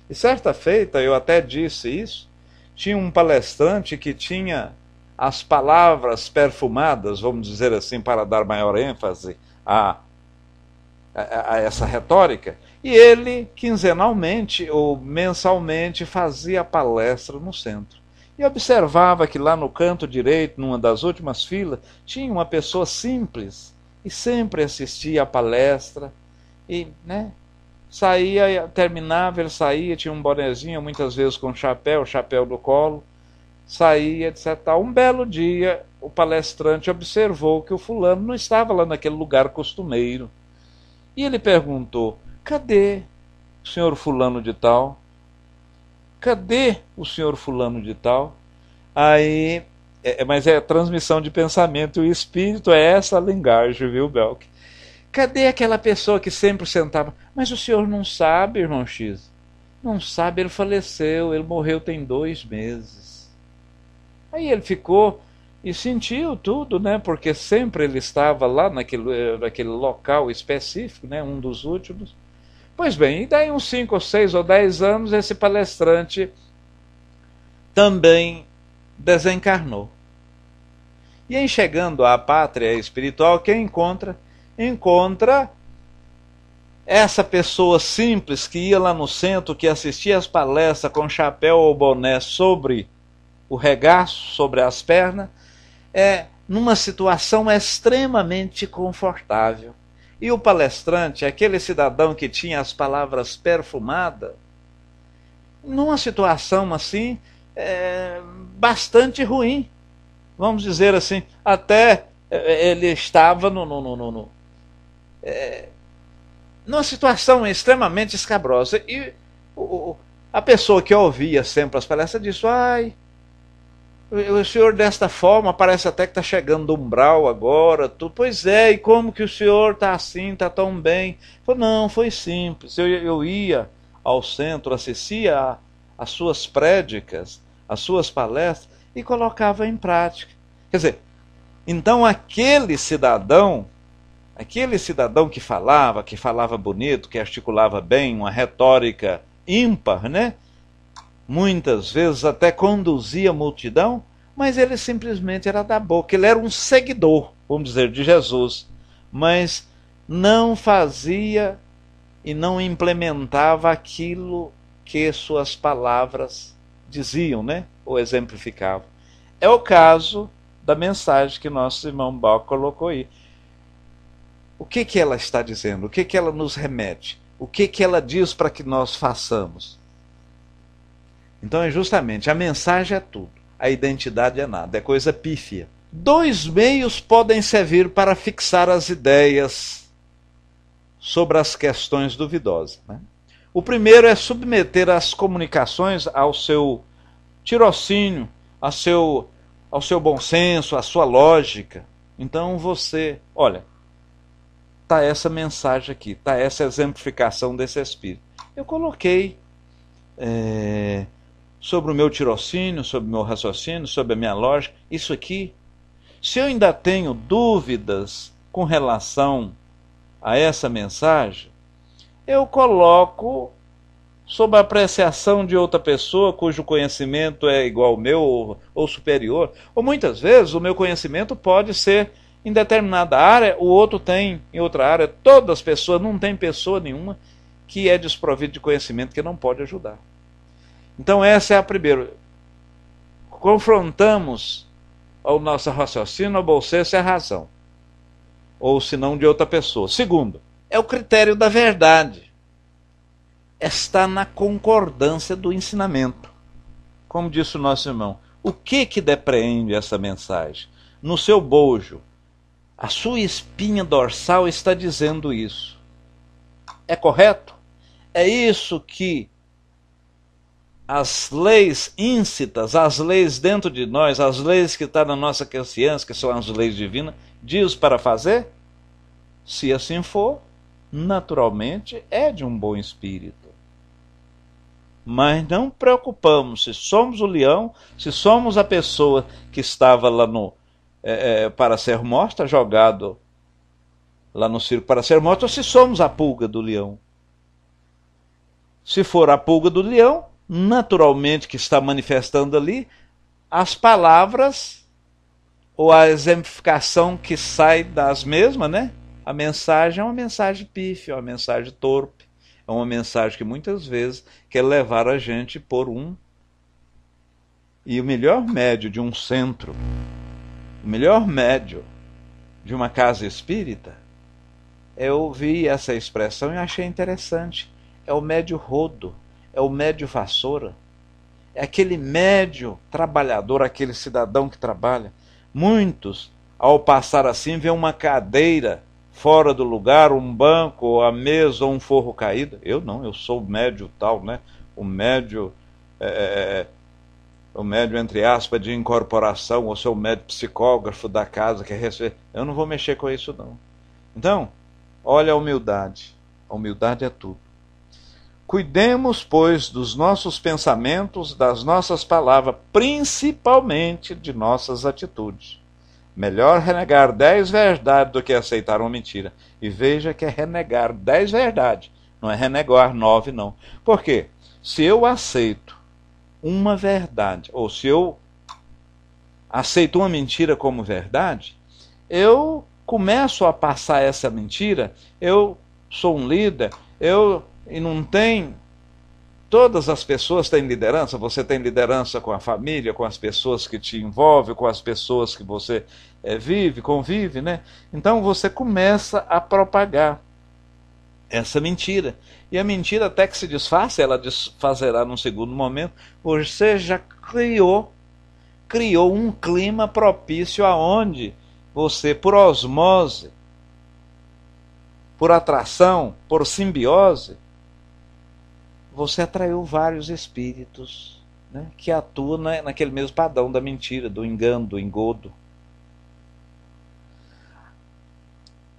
E certa feita, eu até disse isso, tinha um palestrante que tinha as palavras perfumadas, vamos dizer assim, para dar maior ênfase a essa retórica, e ele quinzenalmente ou mensalmente fazia palestra no centro. E observava que lá no canto direito, numa das últimas filas, tinha uma pessoa simples, e sempre assistia à palestra, e, né, saía, terminava, ele saía, tinha um bonezinho, muitas vezes com chapéu do colo, saía, etc. Um belo dia, o palestrante observou que o fulano não estava lá naquele lugar costumeiro. E ele perguntou, cadê o senhor fulano de tal? Cadê o senhor fulano de tal? Aí, mas é transmissão de pensamento, e o espírito é essa linguagem, viu, Belk? Cadê aquela pessoa que sempre sentava? Mas o senhor não sabe, irmão X? Não sabe, ele faleceu, ele morreu tem 2 meses. Aí ele ficou e sentiu tudo, né? Porque sempre ele estava lá naquele local específico, né? Um dos últimos. Pois bem, e daí uns 5 ou 6 ou 10 anos, esse palestrante também desencarnou. E em chegando à pátria espiritual, quem encontra? Encontra essa pessoa simples que ia lá no centro, que assistia às palestras com chapéu ou boné sobre o regaço, sobre as pernas, numa situação extremamente confortável. E o palestrante, aquele cidadão que tinha as palavras perfumadas, numa situação assim, bastante ruim. Vamos dizer assim, até ele estava numa situação extremamente escabrosa. E a pessoa que ouvia sempre as palestras disse: ai, o senhor desta forma parece até que está chegando do umbral agora. Pois é, e como que o senhor está assim, está tão bem? Falei: não, foi simples. Eu ia ao centro, assistia às suas prédicas, às suas palestras e colocava em prática. Quer dizer, então aquele cidadão que falava bonito, que articulava bem, uma retórica ímpar, né? Muitas vezes até conduzia a multidão, mas ele simplesmente era da boca. Ele era um seguidor, vamos dizer, de Jesus, mas não fazia e não implementava aquilo que suas palavras diziam, né? Ou exemplificavam. É o caso da mensagem que nosso irmão Bock colocou aí. O que ela está dizendo? O que ela nos remete? O que ela diz para que nós façamos? Então é justamente, a mensagem é tudo, a identidade é nada, é coisa pífia. 2 meios podem servir para fixar as ideias sobre as questões duvidosas, né? O primeiro é submeter as comunicações ao seu tirocínio, ao seu bom senso, à sua lógica. Então você, olha, está essa mensagem aqui, está essa exemplificação desse Espírito. Eu coloquei sobre o meu tirocínio, sobre o meu raciocínio, sobre a minha lógica, isso aqui. Se eu ainda tenho dúvidas com relação a essa mensagem, eu coloco sob a apreciação de outra pessoa cujo conhecimento é igual ao meu ou superior. Ou muitas vezes o meu conhecimento pode ser em determinada área, o outro tem em outra área. Todas as pessoas, não tem pessoa nenhuma que é desprovida de conhecimento que não pode ajudar. Então essa é a primeira. Confrontamos ao nosso raciocínio, ao bom senso e à razão. Ou se não de outra pessoa. Segundo, é o critério da verdade. Está na concordância do ensinamento. Como disse o nosso irmão, o que depreende essa mensagem? No seu bojo, a sua espinha dorsal está dizendo isso. É correto? É isso que as leis íncitas, as leis dentro de nós, as leis que estão na nossa consciência, que são as leis divinas, diz para fazer? Se assim for, naturalmente é de um bom espírito. Mas não preocupamos se somos o leão, se somos a pessoa que estava lá para ser morta, jogado lá no circo para ser morta, ou se somos a pulga do leão. Se for a pulga do leão, naturalmente que está manifestando ali, as palavras ou a exemplificação que sai das mesmas, né? A mensagem é uma mensagem pífia, é uma mensagem torpe. É uma mensagem que muitas vezes quer levar a gente por um. E o melhor médio de um centro, o melhor médio de uma casa espírita, eu ouvi essa expressão e achei interessante. É o médio rodo, é o médio vassoura. É aquele médio trabalhador, aquele cidadão que trabalha. Muitos, ao passar assim, vê uma cadeira fora do lugar, um banco, ou a mesa, ou um forro caído. Eu não, eu sou o médio tal, né? O médio entre aspas de incorporação, ou sou o médio psicógrafo da casa que recebe. Eu não vou mexer com isso não. Então, olha a humildade. A humildade é tudo. Cuidemos, pois, dos nossos pensamentos, das nossas palavras, principalmente de nossas atitudes. Melhor renegar 10 verdades do que aceitar uma mentira. E veja que é renegar 10 verdades, não é renegar 9, não. Por quê? Se eu aceito uma verdade, ou se eu aceito uma mentira como verdade, eu começo a passar essa mentira, eu sou um líder, e não tem... Todas as pessoas têm liderança, você tem liderança com a família, com as pessoas que te envolvem, com as pessoas que você convive, né? Então você começa a propagar essa mentira. E a mentira, até que se desfaça, ela desfazerá num segundo momento, você já criou um clima propício aonde você, por osmose, por atração, por simbiose, você atraiu vários espíritos, né, que atuam naquele mesmo padrão da mentira, do engano, do engodo.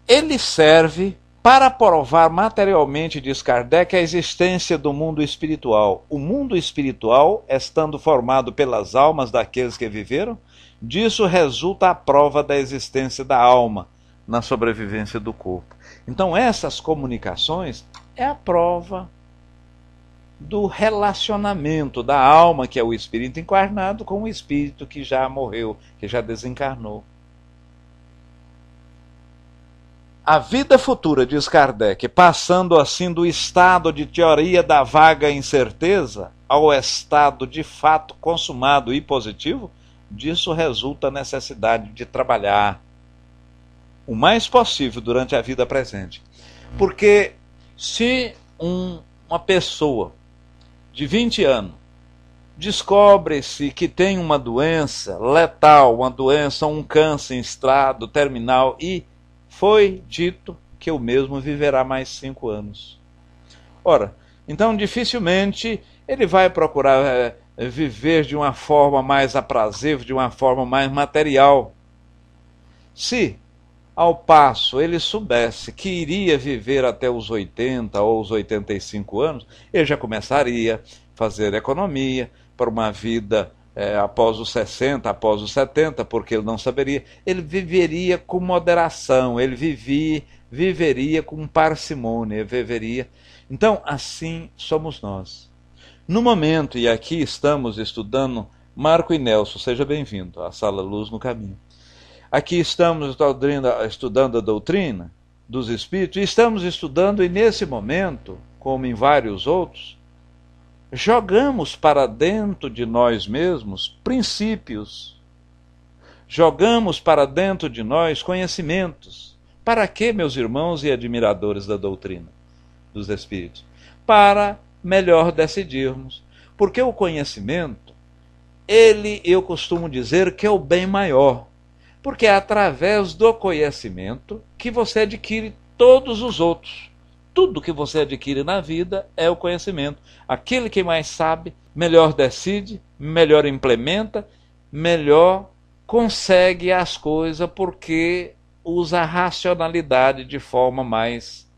Ele serve para provar materialmente, diz Kardec, a existência do mundo espiritual. O mundo espiritual, estando formado pelas almas daqueles que viveram, disso resulta a prova da existência da alma na sobrevivência do corpo. Então essas comunicações é a prova do relacionamento da alma, que é o espírito encarnado, com o espírito que já morreu, que já desencarnou. A vida futura, diz Kardec, passando assim do estado de teoria da vaga incerteza ao estado de fato consumado e positivo, disso resulta a necessidade de trabalhar o mais possível durante a vida presente. Porque se uma pessoa de 20 anos descobre-se que tem uma doença letal, uma doença, um câncer em estado terminal, e foi dito que o mesmo viverá mais 5 anos. Ora, então dificilmente ele vai procurar viver de uma forma mais aprazível, de uma forma mais material. Se, ao passo, ele soubesse que iria viver até os 80 ou os 85 anos, ele já começaria a fazer economia para uma vida após os 60, após os 70, porque ele não saberia. Ele viveria com moderação, ele viveria com parcimônia, viveria. Então, assim somos nós. No momento, e aqui estamos estudando Marco e Nelson, seja bem-vindo à Sala Luz no Caminho. Aqui estamos estudando a doutrina dos Espíritos, e estamos estudando, e nesse momento, como em vários outros, jogamos para dentro de nós mesmos princípios, jogamos para dentro de nós conhecimentos. Para quê, meus irmãos e admiradores da doutrina dos Espíritos? Para melhor decidirmos. Porque o conhecimento, eu costumo dizer que é o bem maior. Porque é através do conhecimento que você adquire todos os outros. Tudo que você adquire na vida é o conhecimento. Aquele que mais sabe, melhor decide, melhor implementa, melhor consegue as coisas, porque usa a racionalidade de forma mais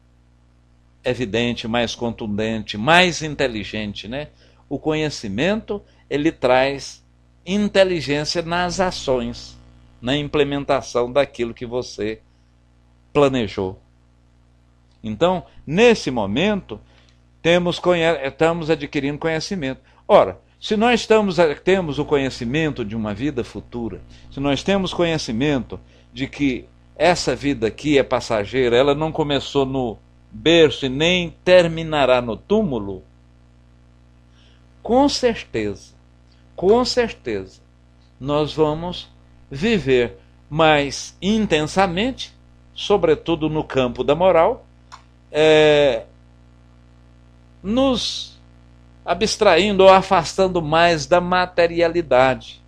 evidente, mais contundente, mais inteligente, né? O conhecimento, ele traz inteligência nas ações, na implementação daquilo que você planejou. Então, nesse momento, estamos adquirindo conhecimento. Ora, se nós temos o conhecimento de uma vida futura, se nós temos conhecimento de que essa vida aqui é passageira, ela não começou no berço e nem terminará no túmulo, com certeza, nós vamos viver mais intensamente, sobretudo no campo da moral, nos abstraindo ou afastando mais da materialidade.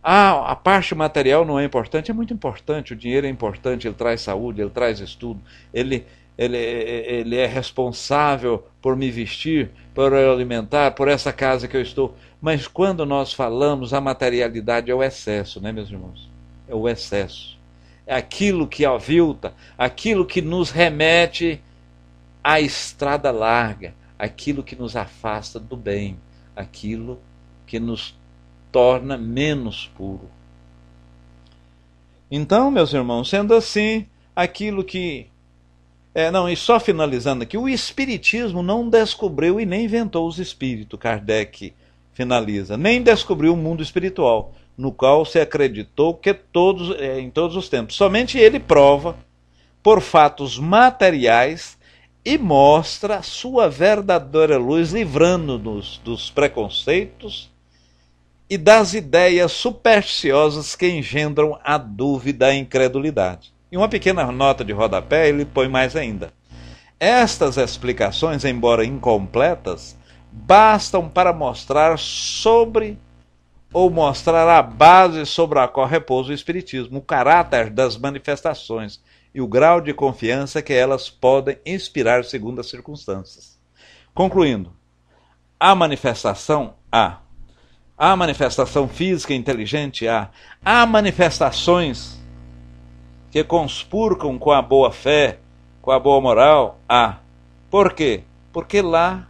A parte material não é importante, é muito importante, o dinheiro é importante, ele traz saúde, ele traz estudo, ele é responsável por me vestir, por eu alimentar, por essa casa que eu estou. Mas quando nós falamos, a materialidade é o excesso, né, meus irmãos? É o excesso. É aquilo que avilta, aquilo que nos remete à estrada larga, aquilo que nos afasta do bem, aquilo que nos torna menos puro. Então, meus irmãos, sendo assim, aquilo que... e só finalizando aqui, o Espiritismo não descobriu e nem inventou os espíritos, Kardec finaliza, nem descobriu o mundo espiritual, no qual se acreditou que em todos os tempos. Somente ele prova, por fatos materiais, e mostra sua verdadeira luz, livrando-nos dos preconceitos e das ideias supersticiosas que engendram a dúvida e a incredulidade. E uma pequena nota de rodapé ele põe mais ainda. Estas explicações, embora incompletas, bastam para mostrar a base sobre a qual repousa o Espiritismo, o caráter das manifestações e o grau de confiança que elas podem inspirar segundo as circunstâncias. Concluindo, a manifestação física inteligente há manifestações que conspurcam com a boa fé, com a boa moral, Por quê? Porque lá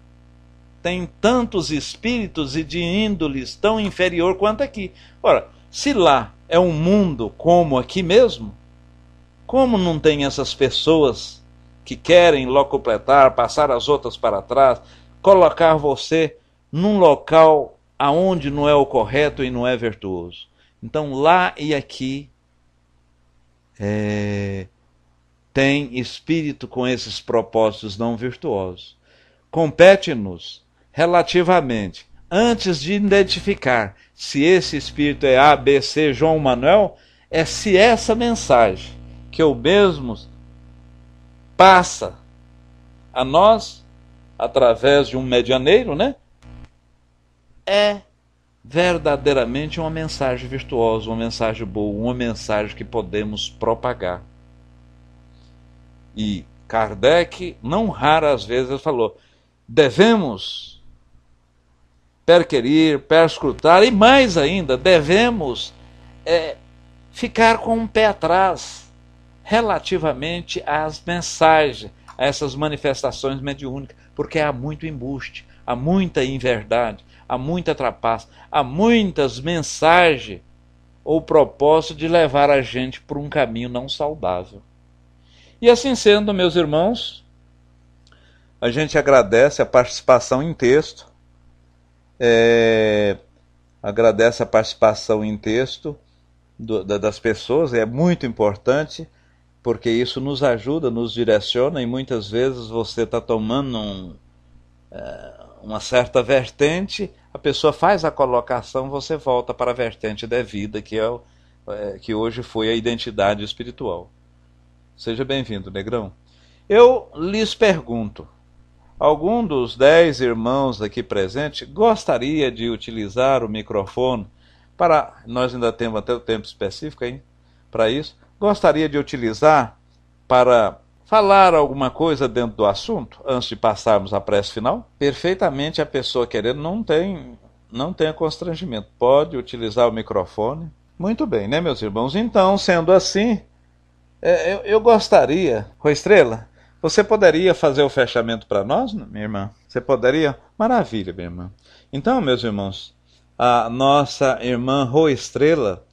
tem tantos espíritos e de índoles tão inferior quanto aqui. Ora, se lá é um mundo como aqui mesmo, como não tem essas pessoas que querem locupletar, passar as outras para trás, colocar você num local aonde não é o correto e não é virtuoso? Então lá e aqui tem espírito com esses propósitos não virtuosos. Compete-nos, relativamente, antes de identificar se esse espírito é A, B, C, João Manuel, é se essa mensagem que o mesmo passa a nós, através de um medianeiro, é verdadeiramente uma mensagem virtuosa, uma mensagem boa, uma mensagem que podemos propagar. E Kardec, não raras vezes, falou: devemos perquerir, perscrutar, e mais ainda, devemos ficar com um pé atrás relativamente às mensagens, a essas manifestações mediúnicas, porque há muito embuste, há muita inverdade, há muita trapaça, há muitas mensagens ou propósito de levar a gente por um caminho não saudável. E assim sendo, meus irmãos, a gente agradece a participação em texto, agradece a participação em texto das pessoas, é muito importante, porque isso nos ajuda, nos direciona, e muitas vezes você está tomando uma certa vertente, a pessoa faz a colocação, você volta para a vertente devida, que hoje foi a identidade espiritual. Seja bem-vindo, Negrão. Eu lhes pergunto, algum dos 10 irmãos aqui presentes gostaria de utilizar o microfone para... Nós ainda temos até o tempo específico aí para isso. Gostaria de utilizar para falar alguma coisa dentro do assunto, antes de passarmos à prece final? Perfeitamente, a pessoa querendo não tem constrangimento. Pode utilizar o microfone. Muito bem, né, meus irmãos? Então, sendo assim, eu gostaria... Roestrela, você poderia fazer o fechamento para nós, minha irmã? Você poderia? Maravilha, minha irmã. Então, meus irmãos, a nossa irmã Roestrela,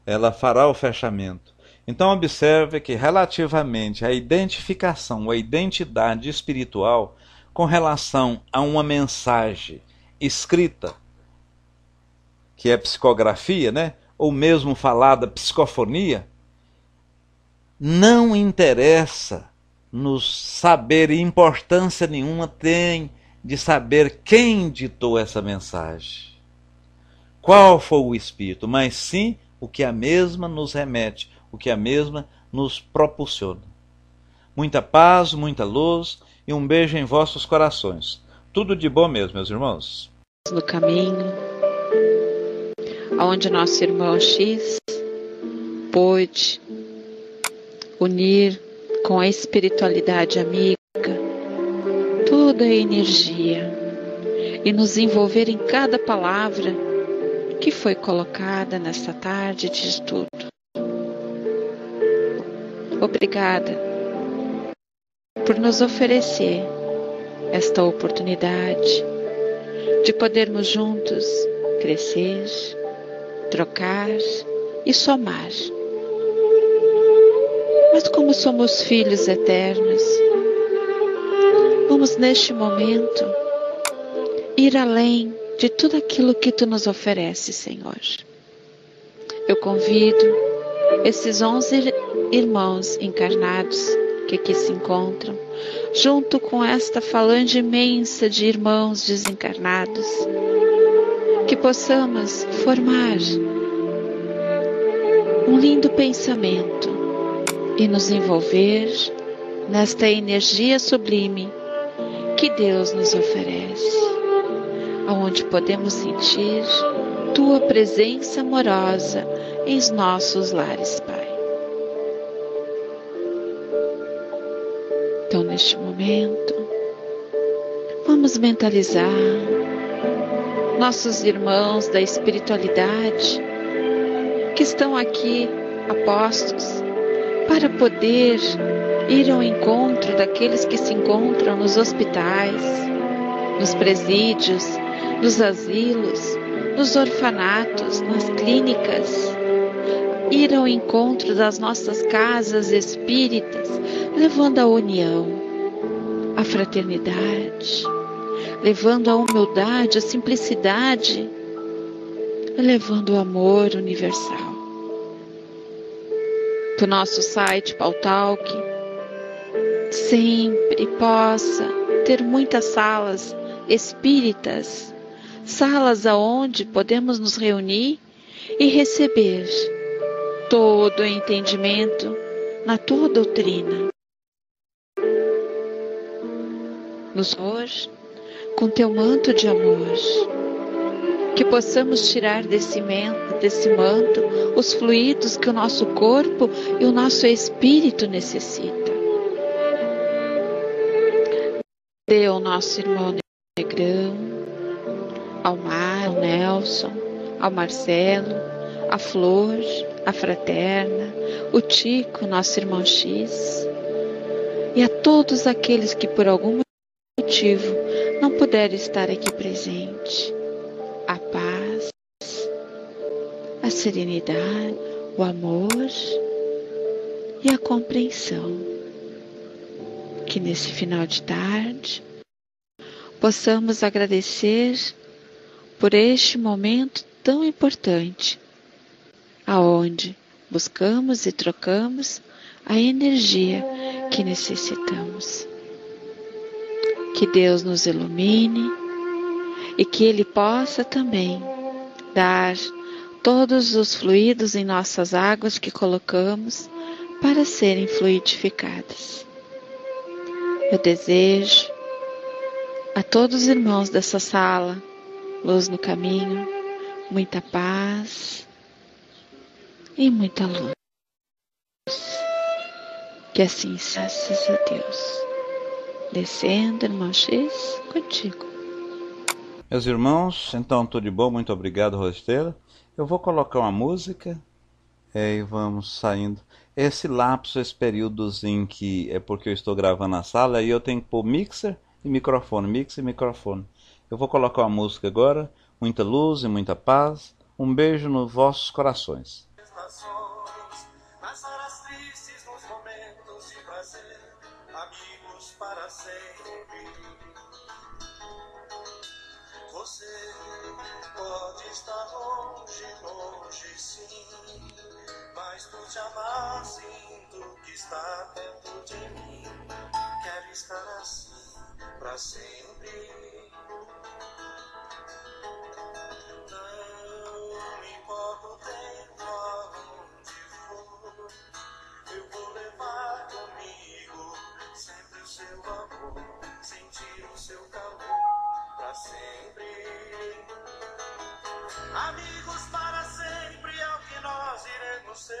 ela fará o fechamento. Então, observe que relativamente à identificação, à identidade espiritual, com relação a uma mensagem escrita, que é psicografia, ou mesmo falada psicofonia, não interessa nos saber, e importância nenhuma tem de saber quem ditou essa mensagem, qual foi o espírito, mas sim o que a mesma nos remete, o que a mesma nos propulsiona. Muita paz, muita luz e um beijo em vossos corações. Tudo de bom mesmo, meus irmãos. No caminho, onde nosso irmão X pôde unir com a espiritualidade amiga toda a energia e nos envolver em cada palavra que foi colocada nesta tarde de estudo. Obrigada por nos oferecer esta oportunidade de podermos juntos crescer, trocar e somar. Mas como somos filhos eternos, vamos neste momento ir além de tudo aquilo que Tu nos ofereces, Senhor. Eu convido esses 11 irmãos encarnados que aqui se encontram, junto com esta falange imensa de irmãos desencarnados, que possamos formar um lindo pensamento e nos envolver nesta energia sublime que Deus nos oferece, aonde podemos sentir Tua presença amorosa em nossos lares, Pai. Então, neste momento, vamos mentalizar nossos irmãos da espiritualidade que estão aqui apostos para poder ir ao encontro daqueles que se encontram nos hospitais, nos presídios, nos asilos, nos orfanatos, nas clínicas, ir ao encontro das nossas casas espíritas, levando a união, a fraternidade, levando a humildade, a simplicidade, levando o amor universal. Que o nosso site Pautalk sempre possa ter muitas salas espíritas, salas aonde podemos nos reunir e receber todo o entendimento na Tua doutrina. Nos hoje, com Teu manto de amor, que possamos tirar desse manto os fluidos que o nosso corpo e o nosso espírito necessitam. Dê ao nosso irmão Negrão, ao Mar, ao Nelson, ao Marcelo, a Flor, a Fraterna, o Tico, nosso irmão X, e a todos aqueles que por algum motivo não puderam estar aqui presente. A paz, a serenidade, o amor e a compreensão. Que nesse final de tarde possamos agradecer por este momento tão importante, aonde buscamos e trocamos a energia que necessitamos. Que Deus nos ilumine e que Ele possa também dar todos os fluidos em nossas águas que colocamos para serem fluidificadas. Eu desejo a todos os irmãos dessa sala, luz no caminho, muita paz e muita luz. Que assim seja, a Deus. Descendo, irmão X, contigo. Meus irmãos, então tudo de bom, muito obrigado, Rosteira. Eu vou colocar uma música e vamos saindo. Esse lapso, esse períodozinho que é porque eu estou gravando na sala e eu tenho que pôr mixer e microfone. Eu vou colocar uma música agora, muita luz e muita paz. Um beijo nos vossos corações. Nas horas tristes, nos momentos de prazer, amigos para sempre. Você pode estar longe, longe sim, mas por te amar sinto que está dentro de mim. Quero estar assim para sempre. Não importa o tempo aonde for, eu vou levar comigo sempre o seu amor, sentir o seu calor para sempre. Amigos para sempre é o que nós iremos ser.